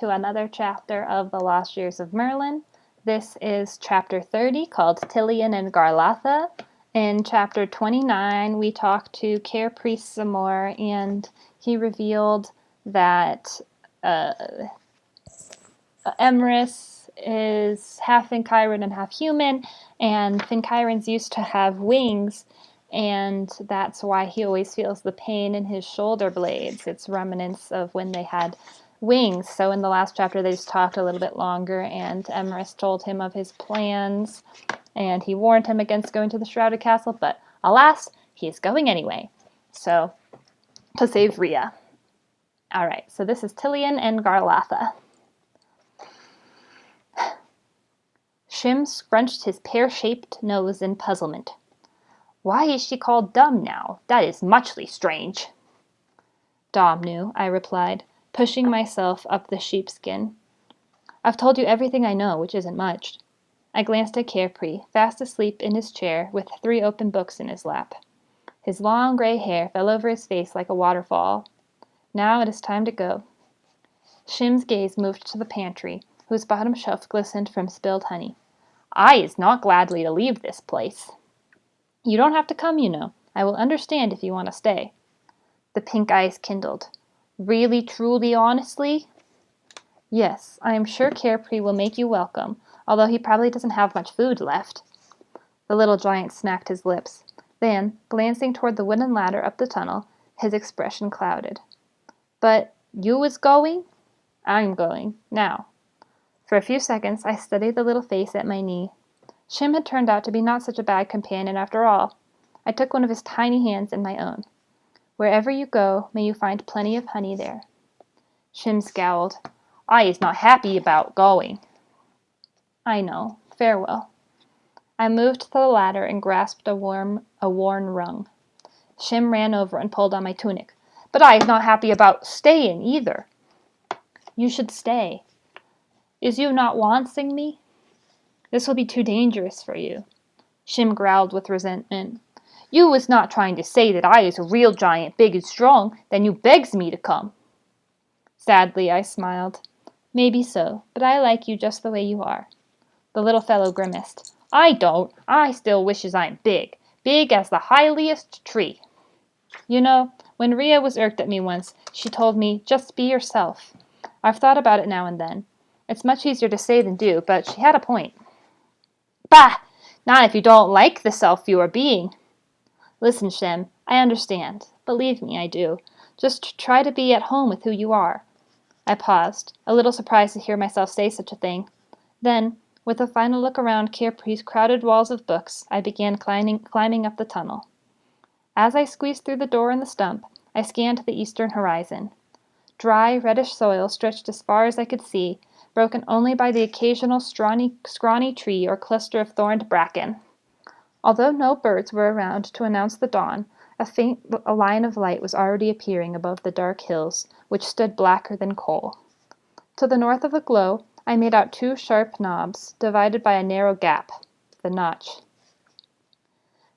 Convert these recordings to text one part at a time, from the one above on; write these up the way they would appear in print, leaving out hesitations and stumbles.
to another chapter of The Lost Years of Merlin. This is chapter 30 called Tilion and Garlatha. In chapter 29, we talked to Care Priest some more, and he revealed that Emrys is half Finkyran and half human, and Finkyrans used to have wings, and that's why he always feels the pain in his shoulder blades. It's remnants of when they had wings. So in the last chapter, they just talked a little bit longer, and Emrys told him of his plans, and he warned him against going to the Shrouded Castle, but alas, he is going anyway. So, to save Rhea. Alright, so this is Tilion and Garlatha. Shim scrunched his pear-shaped nose in puzzlement. Why is she called dumb now? That is muchly strange. Dom knew, I replied, pushing myself up the sheepskin. I've told you everything I know, which isn't much. I glanced at Carepree, fast asleep in his chair with 3 open books in his lap. His long gray hair fell over his face like a waterfall. Now it is time to go. Shim's gaze moved to the pantry, whose bottom shelf glistened from spilled honey. I is not gladly to leave this place. You don't have to come, you know. I will understand if you want to stay. The pink eyes kindled. Really, truly, honestly? Yes, I am sure Carepree will make you welcome, although he probably doesn't have much food left. The little giant smacked his lips. Then, glancing toward the wooden ladder up the tunnel, his expression clouded. But you is going? I'm going. Now. For a few seconds, I studied the little face at my knee. Shim had turned out to be not such a bad companion after all. I took one of his tiny hands in my own. Wherever you go, may you find plenty of honey there. Shim scowled. I is not happy about going. I know. Farewell. I moved to the ladder and grasped a worn rung. Shim ran over and pulled on my tunic. But I is not happy about staying either. You should stay. Is you not wanting me? This will be too dangerous for you. Shim growled with resentment. You was not trying to say that I is a real giant, big and strong, then you begs me to come. Sadly, I smiled. Maybe so, but I like you just the way you are. The little fellow grimaced. I don't. I still wishes I'm big. Big as the highliest tree. You know, when Rhea was irked at me once, she told me, just be yourself. I've thought about it now and then. It's much easier to say than do, but she had a point. Bah! Not if you don't like the self you are being. Listen, Shim, I understand. Believe me, I do. Just try to be at home with who you are. I paused, a little surprised to hear myself say such a thing. Then, with a final look around Carepree's crowded walls of books, I began climbing up the tunnel. As I squeezed through the door in the stump, I scanned the eastern horizon. Dry, reddish soil stretched as far as I could see, broken only by the occasional scrawny tree or cluster of thorned bracken. Although no birds were around to announce the dawn, a faint line of light was already appearing above the dark hills, which stood blacker than coal. To the north of the glow, I made out 2 sharp knobs, divided by a narrow gap, the notch.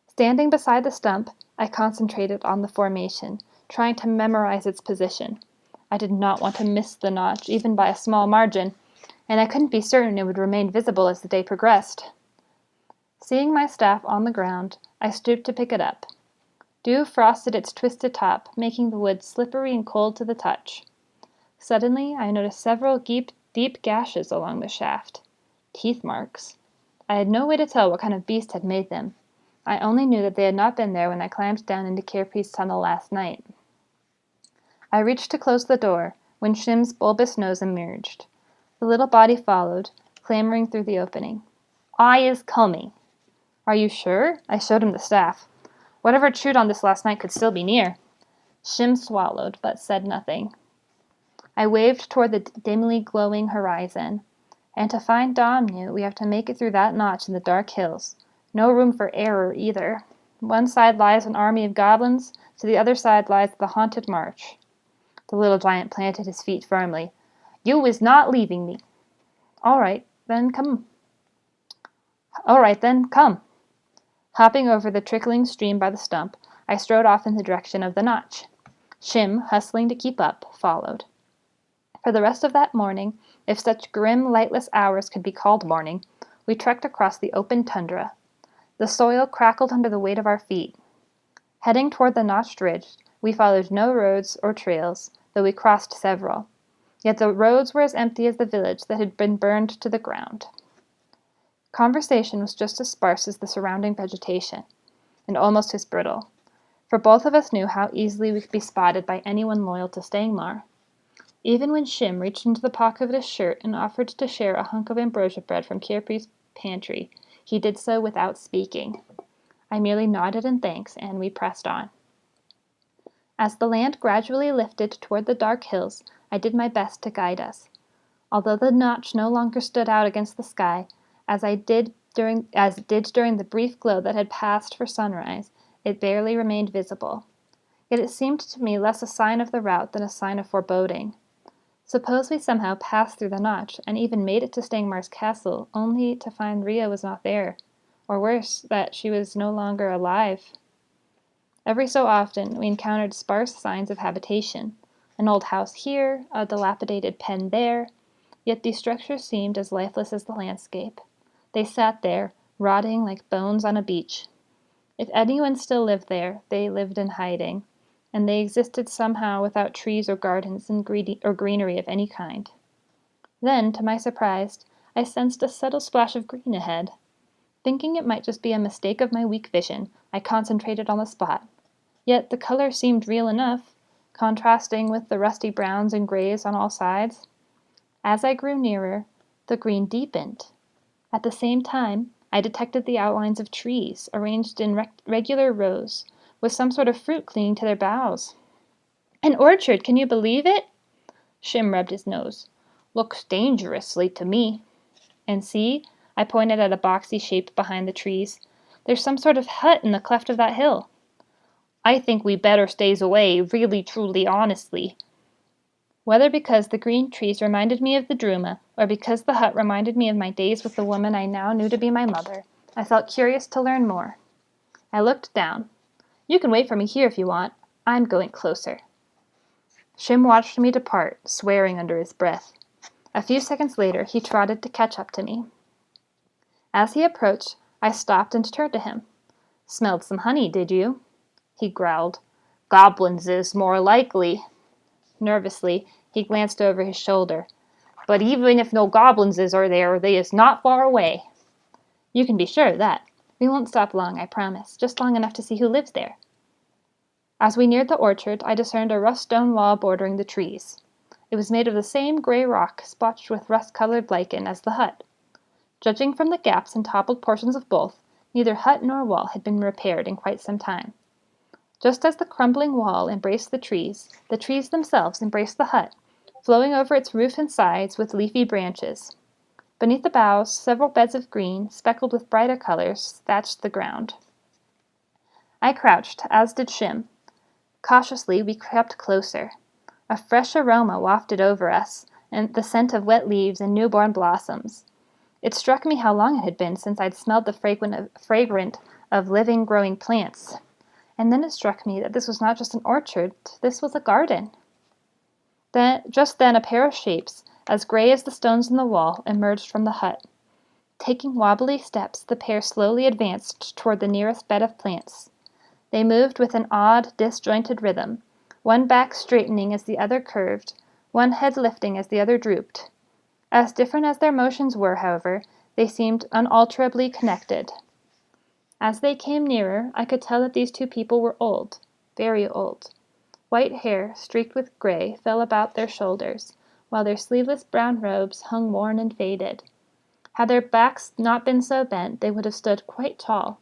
Standing beside the stump, I concentrated on the formation, trying to memorize its position. I did not want to miss the notch, even by a small margin, and I couldn't be certain it would remain visible as the day progressed. Seeing my staff on the ground, I stooped to pick it up. Dew frosted its twisted top, making the wood slippery and cold to the touch. Suddenly, I noticed several deep gashes along the shaft. Teeth marks. I had no way to tell what kind of beast had made them. I only knew that they had not been there when I climbed down into Carepree's tunnel last night. I reached to close the door, when Shim's bulbous nose emerged. The little body followed, clambering through the opening. I is coming. Are you sure? I showed him the staff. Whatever chewed on this last night could still be near. Shim swallowed, but said nothing. I waved toward the dimly glowing horizon. And to find Domnu, we have to make it through that notch in the dark hills. No room for error, either. One side lies an army of goblins, to the other side lies the haunted march. The little giant planted his feet firmly. You is not leaving me. All right, then come. Hopping over the trickling stream by the stump, I strode off in the direction of the notch. Shim, hustling to keep up, followed. For the rest of that morning, if such grim, lightless hours could be called morning, we trekked across the open tundra. The soil crackled under the weight of our feet. Heading toward the notched ridge, we followed no roads or trails, though we crossed several. Yet the roads were as empty as the village that had been burned to the ground. Conversation was just as sparse as the surrounding vegetation, and almost as brittle, for both of us knew how easily we could be spotted by anyone loyal to Stangmar. Even when Shim reached into the pocket of his shirt and offered to share a hunk of ambrosia bread from Kirpi's pantry, he did so without speaking. I merely nodded in thanks, and we pressed on. As the land gradually lifted toward the dark hills, I did my best to guide us. Although the notch no longer stood out against the sky, as it did during the brief glow that had passed for sunrise, it barely remained visible. Yet it seemed to me less a sign of the route than a sign of foreboding. Suppose we somehow passed through the notch, and even made it to Stangmar's castle, only to find Ria was not there, or worse, that she was no longer alive. Every so often we encountered sparse signs of habitation, an old house here, a dilapidated pen there, yet these structures seemed as lifeless as the landscape. They sat there, rotting like bones on a beach. If anyone still lived there, they lived in hiding, and they existed somehow without trees or gardens or greenery of any kind. Then, to my surprise, I sensed a subtle splash of green ahead. Thinking it might just be a mistake of my weak vision, I concentrated on the spot. Yet the color seemed real enough, contrasting with the rusty browns and grays on all sides. As I grew nearer, the green deepened. At the same time, I detected the outlines of trees, arranged in regular rows, with some sort of fruit clinging to their boughs. An orchard, can you believe it? Shim rubbed his nose. Looks dangerously to me. And see, I pointed at a boxy shape behind the trees. There's some sort of hut in the cleft of that hill. I think we better stays away, really, truly, honestly. Whether because the green trees reminded me of the Druma, or because the hut reminded me of my days with the woman I now knew to be my mother, I felt curious to learn more. I looked down. You can wait for me here if you want. I'm going closer. Shim watched me depart, swearing under his breath. A few seconds later, he trotted to catch up to me. As he approached, I stopped and turned to him. Smelled some honey, did you? He growled. Goblins is more likely. Nervously, he glanced over his shoulder. But even if no goblins are there, they is not far away. You can be sure of that. We won't stop long, I promise, just long enough to see who lives there. As we neared the orchard, I discerned a rough stone wall bordering the trees. It was made of the same gray rock, splotched with rust-colored lichen, as the hut. Judging from the gaps and toppled portions of both, neither hut nor wall had been repaired in quite some time. Just as the crumbling wall embraced the trees themselves embraced the hut, flowing over its roof and sides with leafy branches. Beneath the boughs, several beds of green, speckled with brighter colors, thatched the ground. I crouched, as did Shim. Cautiously, we crept closer. A fresh aroma wafted over us, and the scent of wet leaves and newborn blossoms. It struck me how long it had been since I'd smelled the fragrant of living, growing plants. And then it struck me that this was not just an orchard, this was a garden. Just then a pair of shapes, as gray as the stones in the wall, emerged from the hut. Taking wobbly steps, the pair slowly advanced toward the nearest bed of plants. They moved with an odd, disjointed rhythm, one back straightening as the other curved, one head lifting as the other drooped. As different as their motions were, however, they seemed unalterably connected. As they came nearer, I could tell that these two people were old, very old. White hair, streaked with gray, fell about their shoulders, while their sleeveless brown robes hung worn and faded. Had their backs not been so bent, they would have stood quite tall.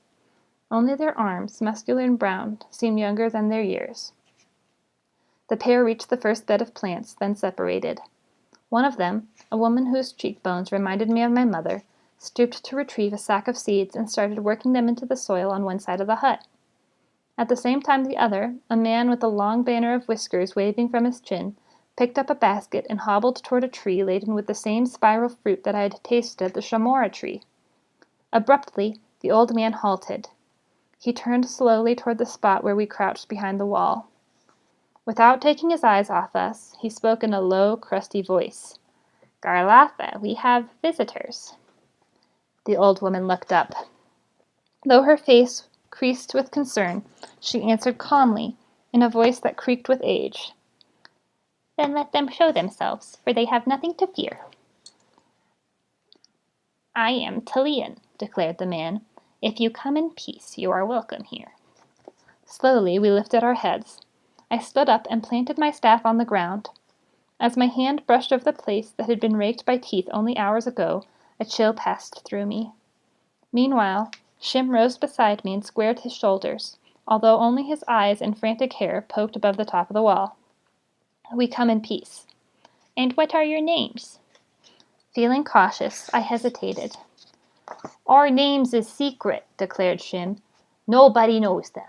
Only their arms, muscular and brown, seemed younger than their years. The pair reached the first bed of plants, then separated. One of them, a woman whose cheekbones reminded me of my mother, stooped to retrieve a sack of seeds and started working them into the soil on one side of the hut. At the same time the other, a man with a long banner of whiskers waving from his chin, picked up a basket and hobbled toward a tree laden with the same spiral fruit that I had tasted at the Shamora tree. Abruptly, the old man halted. He turned slowly toward the spot where we crouched behind the wall. Without taking his eyes off us, he spoke in a low, crusty voice. Garlatha, we have visitors. The old woman looked up. Though her face creased with concern, she answered calmly, in a voice that creaked with age. Then let them show themselves, for they have nothing to fear. I am Talion, declared the man. If you come in peace, you are welcome here. Slowly we lifted our heads. I stood up and planted my staff on the ground. As my hand brushed over the place that had been raked by teeth only hours ago, a chill passed through me. Meanwhile, Shim rose beside me and squared his shoulders, although only his eyes and frantic hair poked above the top of the wall. We come in peace. And what are your names? Feeling cautious, I hesitated. Our names is secret, declared Shim. Nobody knows them.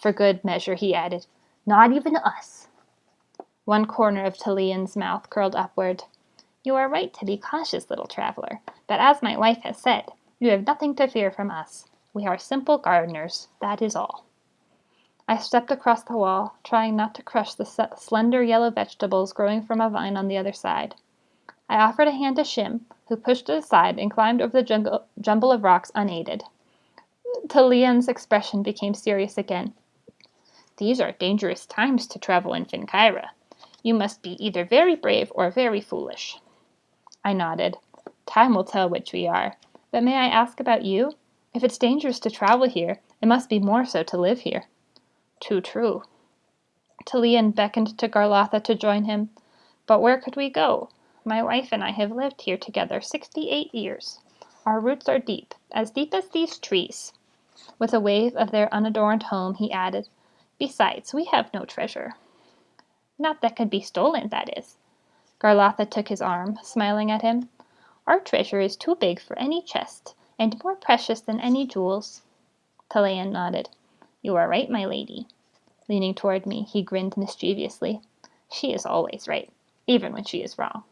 For good measure, he added. Not even us. One corner of Talion's mouth curled upward. You are right to be cautious, little traveler, but as my wife has said, you have nothing to fear from us. We are simple gardeners, that is all. I stepped across the wall, trying not to crush the slender yellow vegetables growing from a vine on the other side. I offered a hand to Shim, who pushed it aside and climbed over the jumble of rocks unaided. Talion's expression became serious again. These are dangerous times to travel in Finkyra. You must be either very brave or very foolish. I nodded. Time will tell which we are. But may I ask about you? If it's dangerous to travel here, it must be more so to live here. Too true. Talion beckoned to Garlatha to join him. But where could we go? My wife and I have lived here together 68 years. Our roots are deep as these trees. With a wave of their unadorned home, he added, Besides, we have no treasure. Not that could be stolen, that is. Garlatha took his arm, smiling at him. Our treasure is too big for any chest, and more precious than any jewels. Talion nodded. You are right, my lady. Leaning toward me, he grinned mischievously. She is always right, even when she is wrong.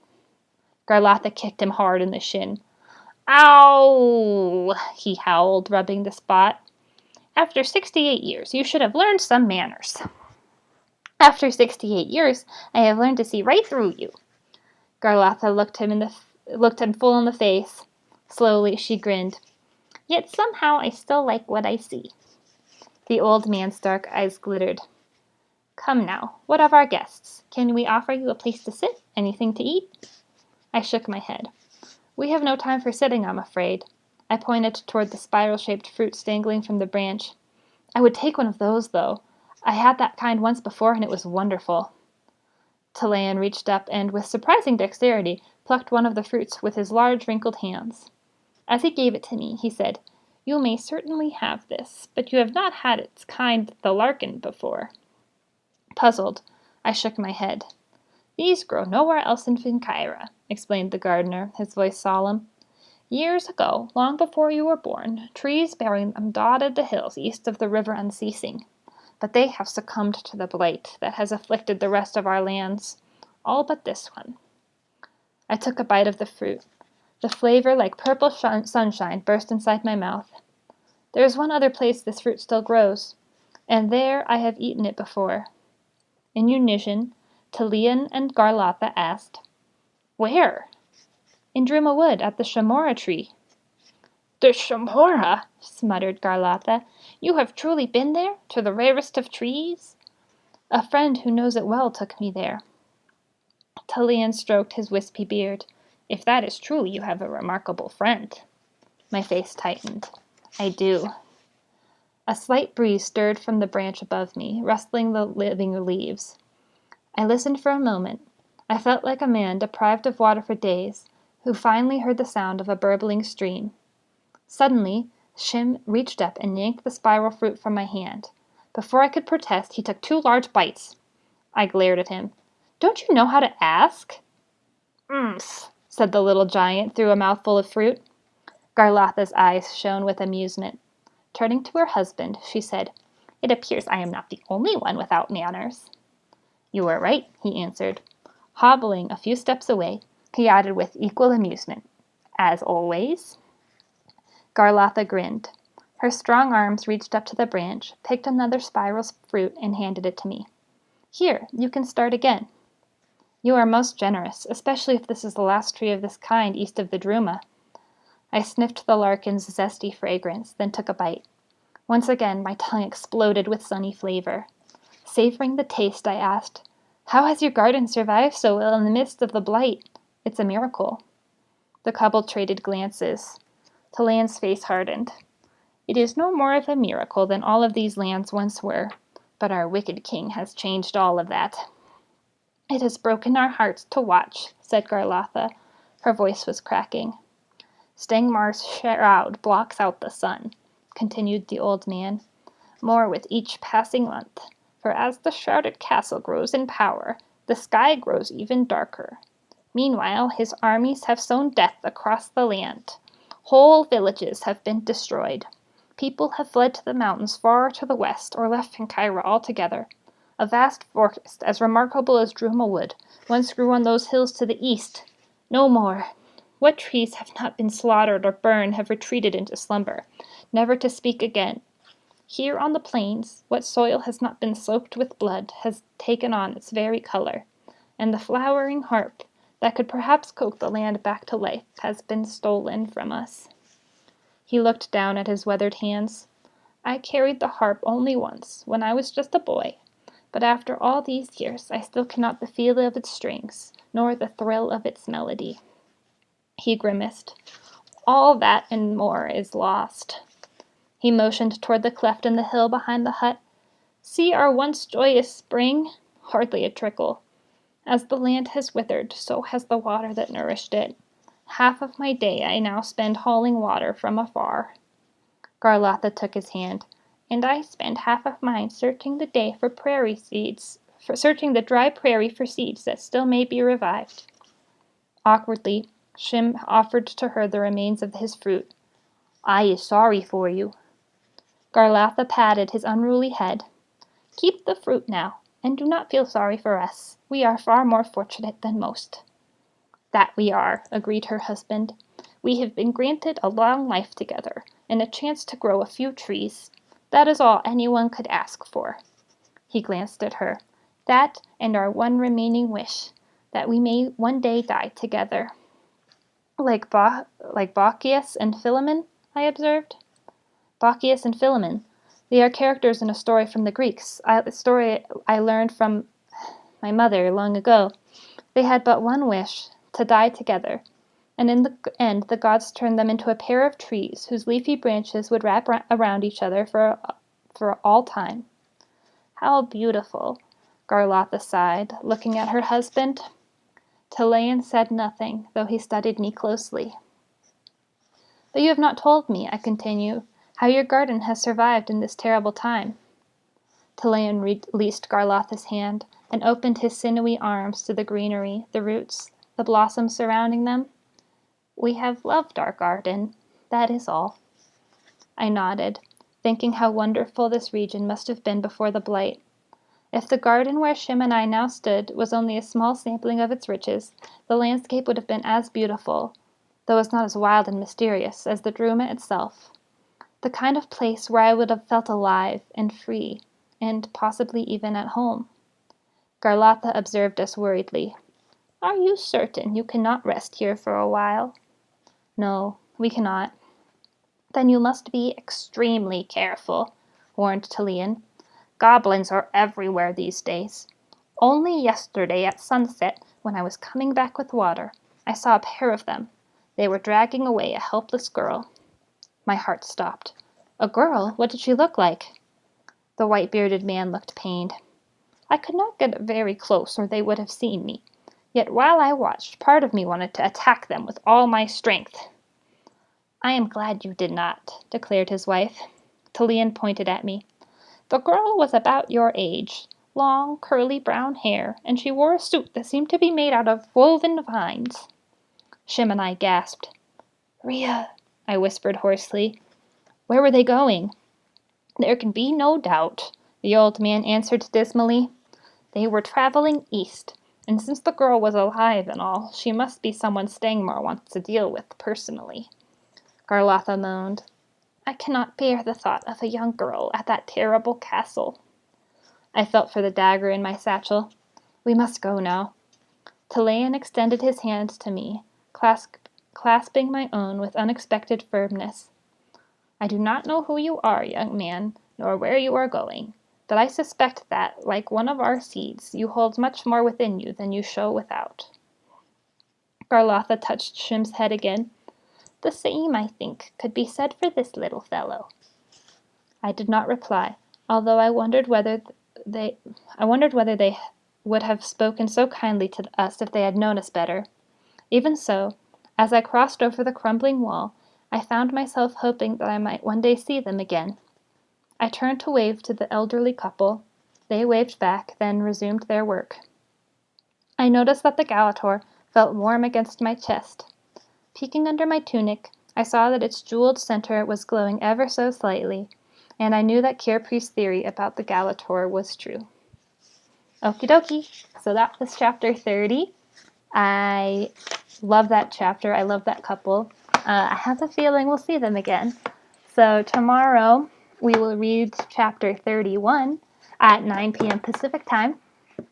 Garlatha kicked him hard in the shin. Ow! He howled, rubbing the spot. After 68 years, you should have learned some manners. After 68 years, I have learned to see right through you. Garlatha looked him full in the face. Slowly, she grinned. Yet somehow I still like what I see. The old man's dark eyes glittered. Come now, what of our guests? Can we offer you a place to sit? Anything to eat? I shook my head. We have no time for sitting, I'm afraid. I pointed toward the spiral-shaped fruits dangling from the branch. I would take one of those, though. I had that kind once before, and it was wonderful. Talion reached up and, with surprising dexterity, plucked one of the fruits with his large, wrinkled hands. As he gave it to me, he said, You may certainly have this, but you have not had its kind, the larkin, before. Puzzled, I shook my head. These grow nowhere else in Finkyra, explained the gardener, his voice solemn. Years ago, long before you were born, trees bearing them dotted the hills east of the river unceasing. But they have succumbed to the blight that has afflicted the rest of our lands, all but this one. I took a bite of the fruit. The flavor, like purple sunshine, burst inside my mouth. There is one other place this fruit still grows, and there I have eaten it before. In unison, Talion and Garlatha asked, Where? In Druma Wood, at the Shamora tree. The Shamora, smuttered Garlatha. You have truly been there, to the rarest of trees? A friend who knows it well took me there. Talion stroked his wispy beard. If that is true, you have a remarkable friend. My face tightened. I do. A slight breeze stirred from the branch above me, rustling the living leaves. I listened for a moment. I felt like a man deprived of water for days, who finally heard the sound of a burbling stream. Suddenly, Shim reached up and yanked the spiral fruit from my hand. Before I could protest, he took 2 large bites. I glared at him. Don't you know how to ask? Said the little giant through a mouthful of fruit. Garlatha's eyes shone with amusement. Turning to her husband, she said, It appears I am not the only one without manners. You are right, he answered. Hobbling a few steps away, he added with equal amusement, As always? Garlatha grinned. Her strong arms reached up to the branch, picked another spiral fruit, and handed it to me. Here, you can start again. You are most generous, especially if this is the last tree of this kind east of the Druma. I sniffed the larkin's zesty fragrance, then took a bite. Once again, my tongue exploded with sunny flavor. Savoring the taste, I asked, "How has your garden survived so well in the midst of the blight? It's a miracle." The couple traded glances. Talayan's face hardened. "It is no more of a miracle than all of these lands once were, but our wicked king has changed all of that." "It has broken our hearts to watch," said Garlotha. Her voice was cracking. "Stengmar's shroud blocks out the sun," continued the old man, "more with each passing month. For as the shrouded castle grows in power, the sky grows even darker. Meanwhile, his armies have sown death across the land. Whole villages have been destroyed. People have fled to the mountains far to the west, or left Penkyra altogether. A vast forest, as remarkable as Druma Wood, once grew on those hills to the east. No more. What trees have not been slaughtered or burned have retreated into slumber, never to speak again. Here on the plains, what soil has not been soaked with blood has taken on its very color, and the flowering harp, that could perhaps coax the land back to life, has been stolen from us." He looked down at his weathered hands. "I carried the harp only once, when I was just a boy, but after all these years I still cannot the feel of its strings, nor the thrill of its melody." He grimaced. "All that and more is lost." He motioned toward the cleft in the hill behind the hut. "See our once joyous spring? Hardly a trickle. As the land has withered, so has the water that nourished it. Half of my day I now spend hauling water from afar." Garlotha took his hand. "And I spend half of mine searching the dry prairie for seeds that still may be revived." Awkwardly, Shim offered to her the remains of his fruit. "I is sorry for you." Garlotha patted his unruly head. "Keep the fruit now, and do not feel sorry for us. We are far more fortunate than most." "That we are," agreed her husband. "We have been granted a long life together, and a chance to grow a few trees. That is all anyone could ask for." He glanced at her. "That and our one remaining wish, that we may one day die together." Like Bacchius and Philemon?" I observed. "Bacchius and Philemon. They are characters in a story from the Greeks, a story I learned from my mother long ago. They had but one wish, to die together, and in the end the gods turned them into a pair of trees whose leafy branches would wrap around each other for all time." "How beautiful," Garlotha sighed, looking at her husband. Talayan said nothing, though he studied me closely. "But you have not told me," I continued, "how your garden has survived in this terrible time." Talayan released Garlotha's hand and opened his sinewy arms to the greenery, the roots, the blossoms surrounding them. "We have loved our garden, that is all." I nodded, thinking how wonderful this region must have been before the blight. If the garden where Shim and I now stood was only a small sampling of its riches, the landscape would have been as beautiful, though it's not as wild and mysterious, as the Druma itself. The kind of place where I would have felt alive and free, and possibly even at home. Garlotha observed us worriedly. "Are you certain you cannot rest here for a while?" "No, we cannot." "Then you must be extremely careful," warned Talayan. "Goblins are everywhere these days. Only yesterday at sunset, when I was coming back with water, I saw a pair of them. They were dragging away a helpless girl." My heart stopped. "A girl? What did she look like?" The white-bearded man looked pained. "I could not get very close or they would have seen me. Yet while I watched, part of me wanted to attack them with all my strength." "I am glad you did not," declared his wife. Talayan pointed at me. "The girl was about your age, long, curly brown hair, and she wore a suit that seemed to be made out of woven vines." Shim and I gasped. "Rhea," I whispered hoarsely. "Where were they going?" "There can be no doubt," the old man answered dismally. "They were traveling east, and since the girl was alive and all, she must be someone Stengmar wants to deal with personally." Garlotha moaned. "I cannot bear the thought of a young girl at that terrible castle." I felt for the dagger in my satchel. We must go now. Talayan extended his hand to me, clasping my own with unexpected firmness. I do not know who you are, young man, nor where you are going, but I suspect that, like one of our seeds, you hold much more within you than you show without. Garlotha touched Shim's head again. The same, I think, could be said for this little fellow. I did not reply, although I wondered whether they would have spoken so kindly to us if they had known us better. Even so, as I crossed over the crumbling wall, I found myself hoping that I might one day see them again. I turned to wave to the elderly couple. They waved back, then resumed their work. I noticed that the Galator felt warm against my chest. Peeking under my tunic, I saw that its jeweled center was glowing ever so slightly, and I knew that Kirpri's theory about the Galator was true. Okie dokie. So that was chapter 30. I love that chapter. I love that couple. I have a feeling we'll see them again. So tomorrow we will read chapter 31 at 9 p.m. Pacific time.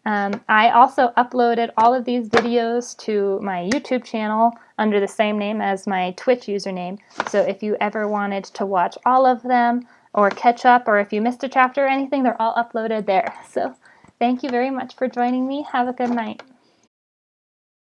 I also uploaded all of these videos to my YouTube channel under the same name as my Twitch username. So if you ever wanted to watch all of them or catch up, or if you missed a chapter or anything, they're all uploaded there. So thank you very much for joining me. Have a good night.